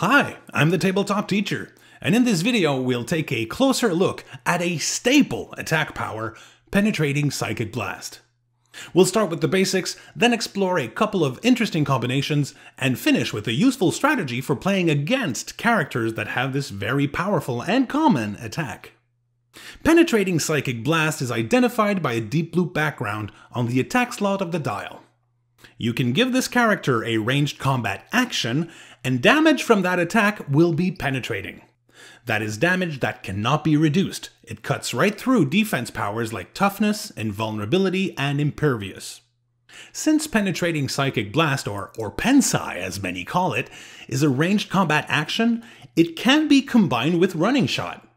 Hi, I'm the Tabletop Teacher, and in this video we'll take a closer look at a staple attack power, Penetrating Psychic Blast. We'll start with the basics, then explore a couple of interesting combinations, and finish with a useful strategy for playing against characters that have this very powerful and common attack. Penetrating Psychic Blast is identified by a deep blue background on the attack slot of the dial. You can give this character a ranged combat action, and damage from that attack will be penetrating. That is damage that cannot be reduced. It cuts right through defense powers like Toughness, Invulnerability, and Impervious. Since Penetrating Psychic Blast, or Pen-Psy as many call it, is a ranged combat action, it can be combined with Running Shot.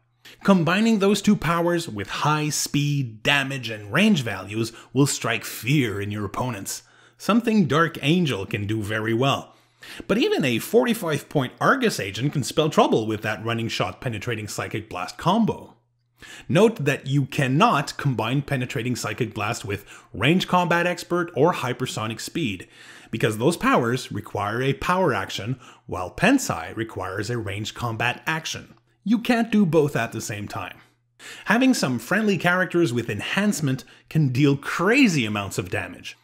Combining those two powers with high speed, damage, and range values will strike fear in your opponents. Something Dark Angel can do very well. But even a 45-point Argus agent can spell trouble with that Running Shot Penetrating Psychic Blast combo. Note that you cannot combine Penetrating Psychic Blast with Range Combat Expert or Hypersonic Speed, because those powers require a power action, while Pen-Psy requires a ranged combat action. You can't do both at the same time. Having some friendly characters with enhancement can deal crazy amounts of damage.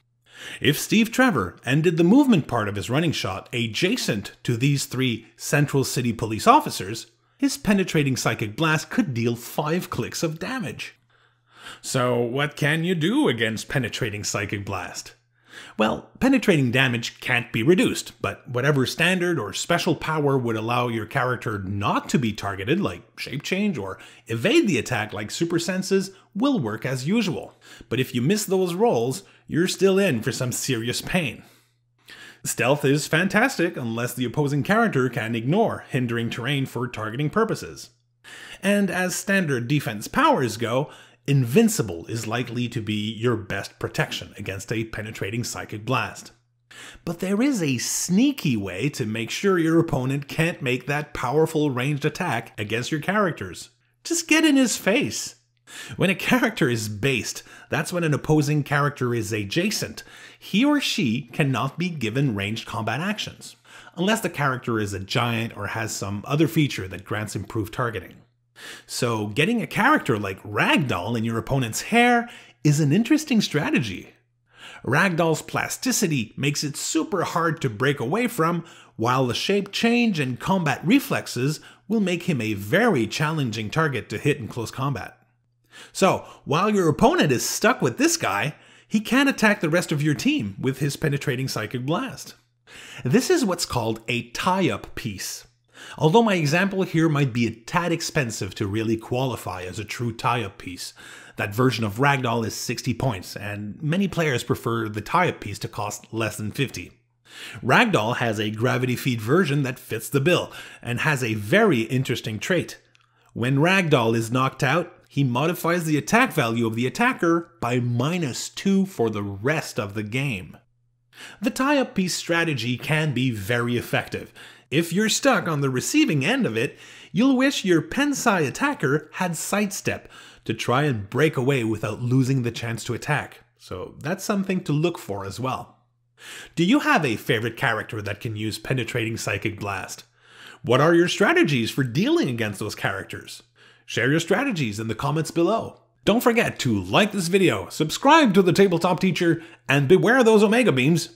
If Steve Trevor ended the movement part of his running shot adjacent to these three Central City police officers, his Penetrating Psychic Blast could deal 5 clicks of damage. So what can you do against Penetrating Psychic Blast? Well, penetrating damage can't be reduced, but whatever standard or special power would allow your character not to be targeted, like Shape Change, or evade the attack like Super Senses, will work as usual. But if you miss those rolls, you're still in for some serious pain. Stealth is fantastic unless the opposing character can ignore hindering terrain for targeting purposes. And as standard defense powers go, Invincible is likely to be your best protection against a Penetrating Psychic Blast. But there is a sneaky way to make sure your opponent can't make that powerful ranged attack against your characters. Just get in his face. When a character is based, that's when an opposing character is adjacent. He or she cannot be given ranged combat actions, unless the character is a giant or has some other feature that grants improved targeting. So getting a character like Ragdoll in your opponent's hair is an interesting strategy. Ragdoll's plasticity makes it super hard to break away from, while the shape change and combat reflexes will make him a very challenging target to hit in close combat. So while your opponent is stuck with this guy, he can attack the rest of your team with his Penetrating Psychic Blast. This is what's called a tie-up piece. Although my example here might be a tad expensive to really qualify as a true tie-up piece. That version of Ragdoll is 60 points, and many players prefer the tie-up piece to cost less than 50. Ragdoll has a gravity feed version that fits the bill, and has a very interesting trait. When Ragdoll is knocked out, he modifies the attack value of the attacker by -2 for the rest of the game. The tie-up piece strategy can be very effective. If you're stuck on the receiving end of it, you'll wish your Pen-Psy attacker had sidestep to try and break away without losing the chance to attack. So that's something to look for as well. Do you have a favorite character that can use Penetrating Psychic Blast? What are your strategies for dealing against those characters? Share your strategies in the comments below. Don't forget to like this video, subscribe to the Tabletop Teacher, and beware those Omega Beams.